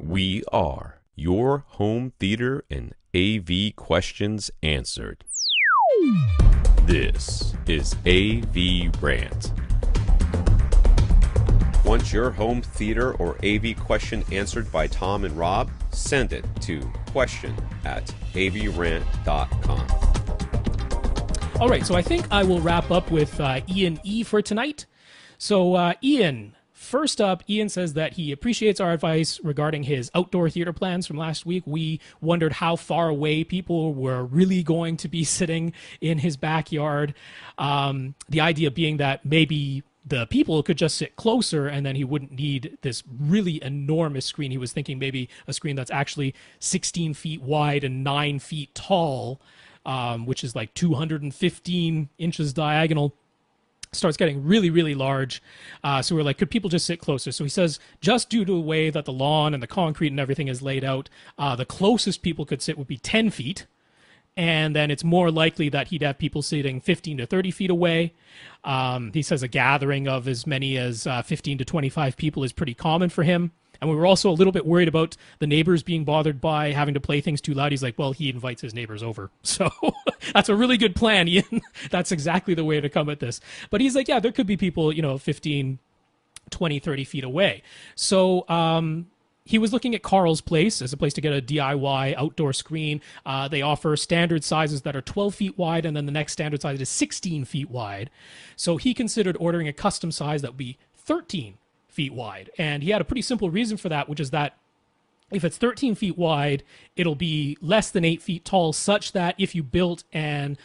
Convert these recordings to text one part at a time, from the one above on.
We are your home theater and AV questions answered. This is AVRant. Want your home theater or AV question answered by Tom and Rob? Send it to question@avrant.com. All right, so I think I will wrap up with Ian E. for tonight. So, Ian, first up, Ian says that he appreciates our advice regarding his outdoor theater plans from last week. We wondered how far away people were really going to be sitting in his backyard. The idea being that maybe the people could just sit closer and then he wouldn't need this really enormous screen. He was thinking maybe a screen that's actually 16 feet wide and 9 feet tall, which is like 215 inches diagonal. Starts getting really, really large. So we're like, could people just sit closer? So he says, just due to the way that the lawn and the concrete and everything is laid out, the closest people could sit would be 10 feet. And then it's more likely that he'd have people sitting 15 to 30 feet away. He says a gathering of as many as 15 to 25 people is pretty common for him. And we were also a little bit worried about the neighbors being bothered by having to play things too loud. He's like, well, he invites his neighbors over. So that's a really good plan, Ian. That's exactly the way to come at this. But he's like, yeah, there could be people, 15, 20, 30 feet away. So he was looking at Carl's Place as a place to get a DIY outdoor screen. They offer standard sizes that are 12 feet wide, and then the next standard size is 16 feet wide. So he considered ordering a custom size that would be 13 feet wide. And he had a pretty simple reason for that, which is that if it's 13 feet wide, it'll be less than 8 feet tall, such that if you built a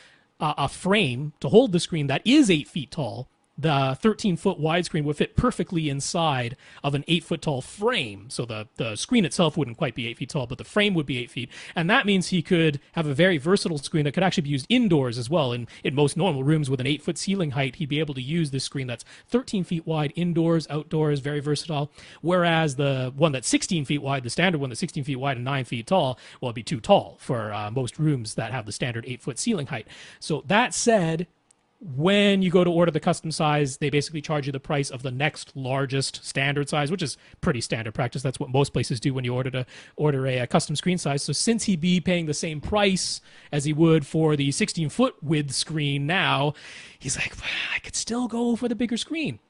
frame to hold the screen that is 8 feet tall, the 13-foot widescreen would fit perfectly inside of an 8-foot tall frame. So the screen itself wouldn't quite be 8 feet tall, but the frame would be 8 feet. And that means he could have a very versatile screen that could actually be used indoors as well. In most normal rooms with an 8-foot ceiling height, he'd be able to use this screen that's 13 feet wide, indoors, outdoors, very versatile. Whereas the one that's 16 feet wide, the standard one that's 16 feet wide and 9 feet tall, well, it'd be too tall for most rooms that have the standard 8-foot ceiling height. So that said, when you go to order the custom size, they basically charge you the price of the next largest standard size, which is pretty standard practice. That's what most places do when you order a custom screen size. So since he'd be paying the same price as he would for the 16-foot width screen now, he's like, I could still go for the bigger screen.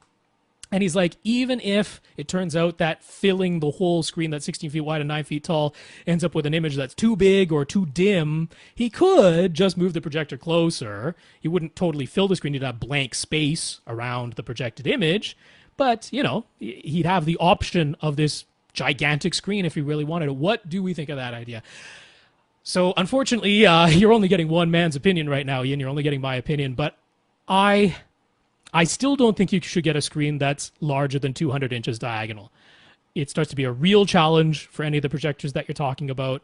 And he's like, even if it turns out that filling the whole screen that's 16 feet wide and 9 feet tall ends up with an image that's too big or too dim, he could just move the projector closer. He wouldn't totally fill the screen. He'd have blank space around the projected image. But, he'd have the option of this gigantic screen if he really wanted it. What do we think of that idea? So, unfortunately, you're only getting one man's opinion right now, Ian. You're only getting my opinion. But I still don't think you should get a screen that's larger than 200 inches diagonal. It starts to be a real challenge for any of the projectors that you're talking about.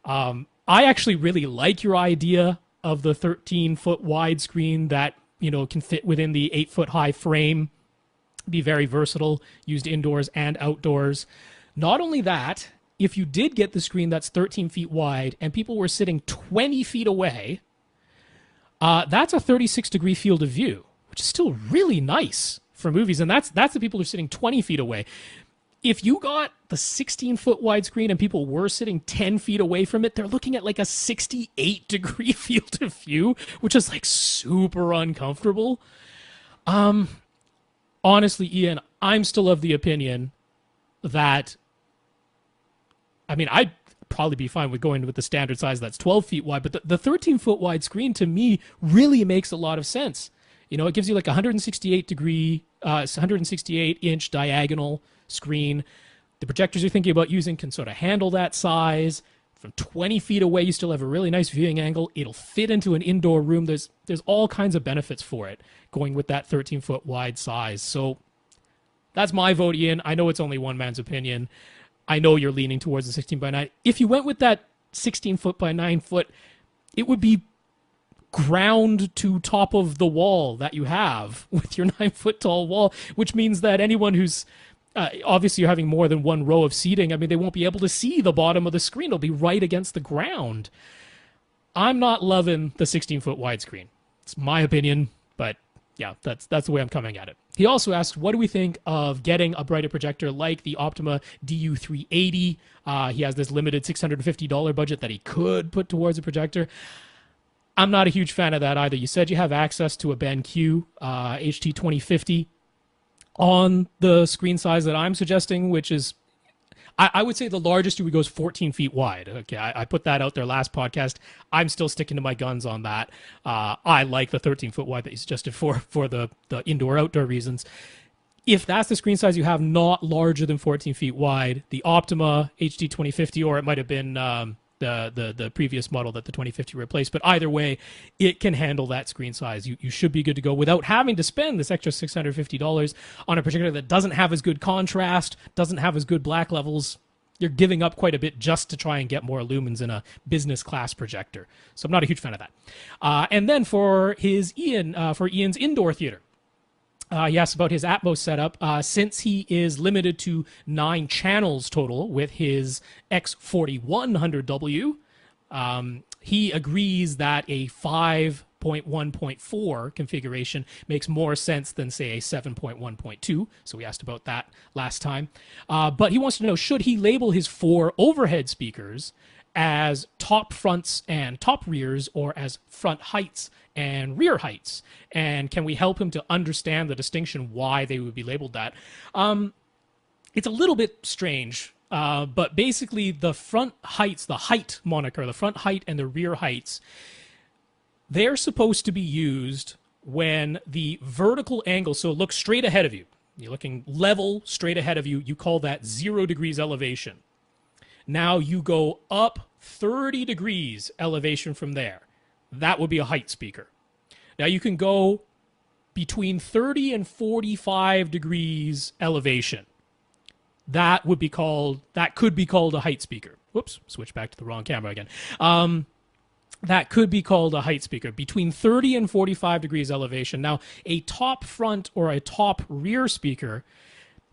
I actually really like your idea of the 13-foot wide screen that, can fit within the 8-foot high frame, be very versatile, used indoors and outdoors. Not only that, if you did get the screen that's 13 feet wide and people were sitting 20 feet away, that's a 36-degree field of view, which is still really nice for movies. And that's the people who are sitting 20 feet away. If you got the 16-foot widescreen and people were sitting 10 feet away from it, they're looking at like a 68-degree field of view, which is like super uncomfortable. Honestly, Ian, I'm still of the opinion that, I'd probably be fine with going with the standard size that's 12 feet wide, but the 13-foot wide screen to me really makes a lot of sense. It gives you like 168-inch diagonal screen. The projectors you're thinking about using can sort of handle that size. From 20 feet away, you still have a really nice viewing angle. It'll fit into an indoor room. There's all kinds of benefits for it going with that 13-foot wide size. So that's my vote, Ian. I know it's only one man's opinion. I know you're leaning towards the 16 by 9. If you went with that 16-foot by 9-foot, it would be ground to top of the wall that you have with your 9-foot tall wall, which means that anyone who's obviously you're having more than one row of seating. They won't be able to see the bottom of the screen. It'll be right against the ground. I'm not loving the 16-foot widescreen. It's my opinion, but yeah, that's the way I'm coming at it. He also asked, what do we think of getting a brighter projector like the Optima DU380? He has this limited $650 budget that he could put towards a projector. I'm not a huge fan of that either. You said you have access to a BenQ HT 2050 on the screen size that I'm suggesting, which is, I would say the largest you would go is 14 feet wide. Okay, I put that out there last podcast. I'm still sticking to my guns on that. I like the 13-foot wide that you suggested for the indoor-outdoor reasons. If that's the screen size you have, not larger than 14 feet wide, the Optima HT 2050, or it might have been the previous model that the 2050 replaced, but either way, it can handle that screen size. You should be good to go without having to spend this extra $650 on a projector that doesn't have as good contrast, doesn't have as good black levels. You're giving up quite a bit just to try and get more lumens in a business class projector. So I'm not a huge fan of that. And then for Ian's indoor theater, he asked about his Atmos setup. Since he is limited to 9 channels total with his X4100W, he agrees that a 5.1.4 configuration makes more sense than, say, a 7.1.2. So we asked about that last time. But he wants to know, should he label his 4 overhead speakers as top fronts and top rears, or as front heights and rear heights? And can we help him to understand the distinction why they would be labeled that? It's a little bit strange, but basically the front heights, the height moniker, the front height and the rear heights, they're supposed to be used when the vertical angle, so look straight ahead of you, you're looking level straight ahead of you, you call that 0 degrees elevation. Now you go up 30 degrees elevation from there. That would be a height speaker. Now you can go between 30 and 45 degrees elevation. That could be called a height speaker. Whoops, switch back to the wrong camera again. That could be called a height speaker, between 30 and 45 degrees elevation. Now, a top front or a top rear speaker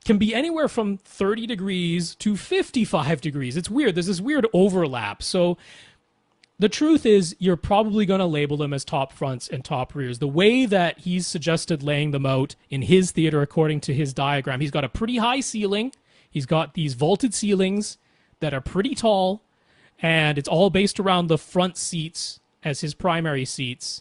can be anywhere from 30 degrees to 55 degrees. It's weird. There's this weird overlap. So the truth is, you're probably going to label them as top fronts and top rears. The way that he's suggested laying them out in his theater, according to his diagram, he's got a pretty high ceiling. He's got these vaulted ceilings that are pretty tall, and it's all based around the front seats as his primary seats.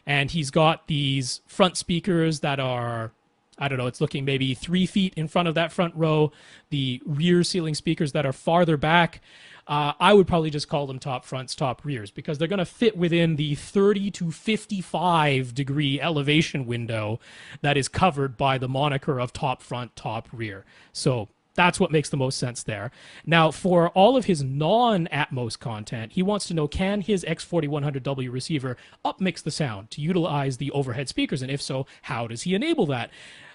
And he's got these front speakers that are, I don't know, it's looking maybe 3 feet in front of that front row. The rear ceiling speakers that are farther back, I would probably just call them top fronts, top rears, because they're going to fit within the 30 to 55 degree elevation window that is covered by the moniker of top front, top rear. So that's what makes the most sense there. Now, for all of his non-Atmos content, he wants to know, can his X4100W receiver upmix the sound to utilize the overhead speakers? And if so, how does he enable that?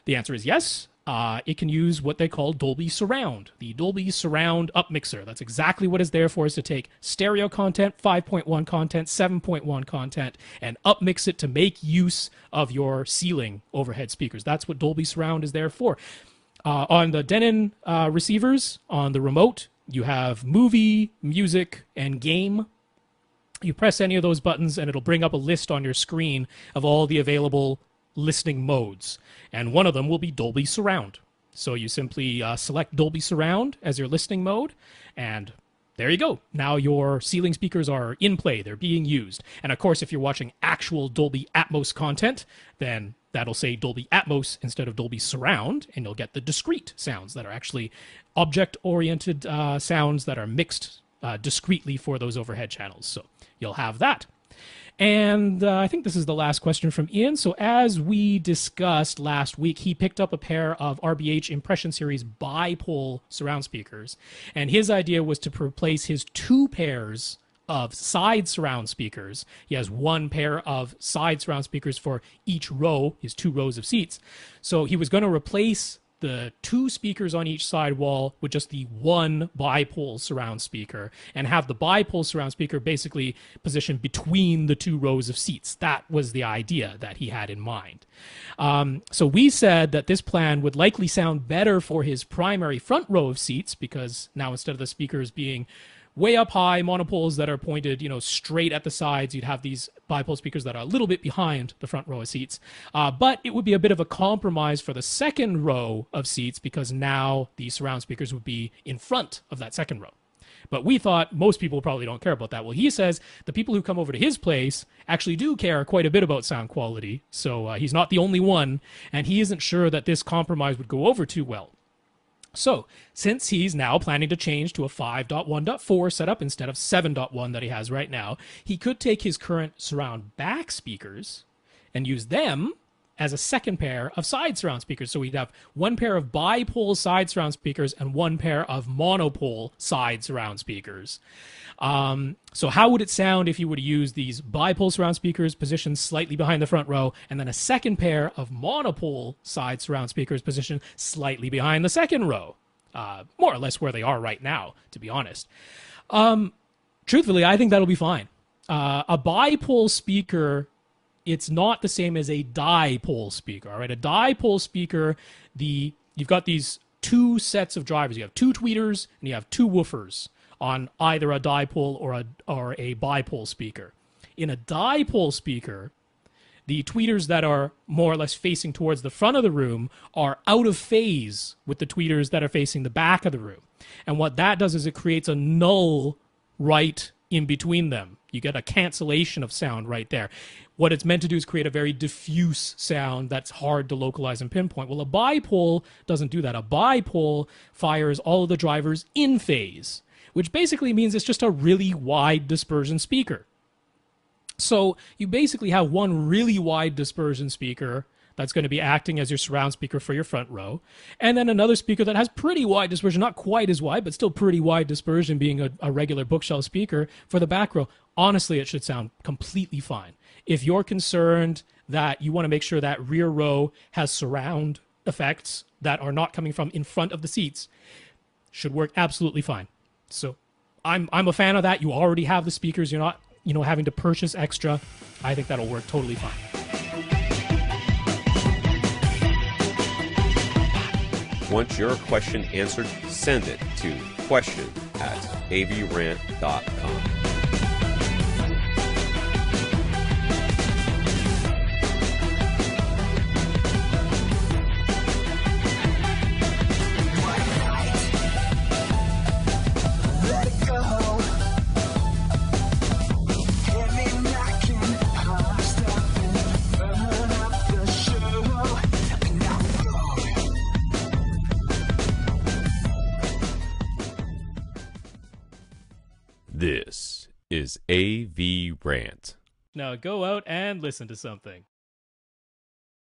The answer is yes. It can use what they call Dolby Surround, the Dolby Surround upmixer. That's exactly what it's there for, is to take stereo content, 5.1 content, 7.1 content, and upmix it to make use of your ceiling overhead speakers. That's what Dolby Surround is there for. On the Denon receivers, on the remote, you have movie, music, and game. You press any of those buttons and it'll bring up a list on your screen of all the available listening modes. And one of them will be Dolby Surround. So you simply select Dolby Surround as your listening mode, and there you go. Now your ceiling speakers are in play. They're being used. And of course, if you're watching actual Dolby Atmos content, then that'll say Dolby Atmos instead of Dolby Surround, and you'll get the discrete sounds that are actually object-oriented sounds that are mixed discretely for those overhead channels. So you'll have that. And I think this is the last question from Ian. So as we discussed last week, he picked up a pair of RBH Impression Series bipole surround speakers. And his idea was to replace his 2 pairs of side surround speakers. He has 1 pair of side surround speakers for each row, his 2 rows of seats. So he was going to replace the 2 speakers on each side wall with just the 1 bipole surround speaker, and have the bipole surround speaker basically positioned between the 2 rows of seats. That was the idea that he had in mind. So we said that this plan would likely sound better for his primary front row of seats, because now instead of the speakers being way up high monopoles that are pointed, straight at the sides. You'd have these bipole speakers that are a little bit behind the front row of seats. But it would be a bit of a compromise for the second row of seats because now the surround speakers would be in front of that second row. But we thought most people probably don't care about that. Well, he says the people who come over to his place actually do care quite a bit about sound quality. So he's not the only one, and he isn't sure that this compromise would go over too well. So, since he's now planning to change to a 5.1.4 setup instead of 7.1 that he has right now, he could take his current surround back speakers and use them as a second pair of side surround speakers. So we'd have one pair of bipole side surround speakers and one pair of monopole side surround speakers. So how would it sound if you would use these bipole surround speakers positioned slightly behind the front row and then a second pair of monopole side surround speakers positioned slightly behind the second row? More or less where they are right now, to be honest. Truthfully, I think that'll be fine. A bipole speaker, it's not the same as a dipole speaker. All right, a dipole speaker, you've got these two sets of drivers. You have two tweeters and you have two woofers on either a dipole or a bipole speaker. In a dipole speaker, the tweeters that are more or less facing towards the front of the room are out of phase with the tweeters that are facing the back of the room. And what that does is it creates a null right in between them. You get a cancellation of sound right there. What it's meant to do is create a very diffuse sound that's hard to localize and pinpoint. Well, a bipole doesn't do that. A bipole fires all of the drivers in phase, which basically means it's just a really wide dispersion speaker. So you basically have one really wide dispersion speaker that's going to be acting as your surround speaker for your front row, and then another speaker that has pretty wide dispersion, not quite as wide, but still pretty wide dispersion, being a regular bookshelf speaker for the back row. Honestly, it should sound completely fine. If you're concerned that you want to make sure that rear row has surround effects that are not coming from in front of the seats, should work absolutely fine. So I'm a fan of that. You already have the speakers. You're not, having to purchase extra. I think that'll work totally fine. Want your question answered? Send it to question@avrant.com. This is AVRant. Now go out and listen to something.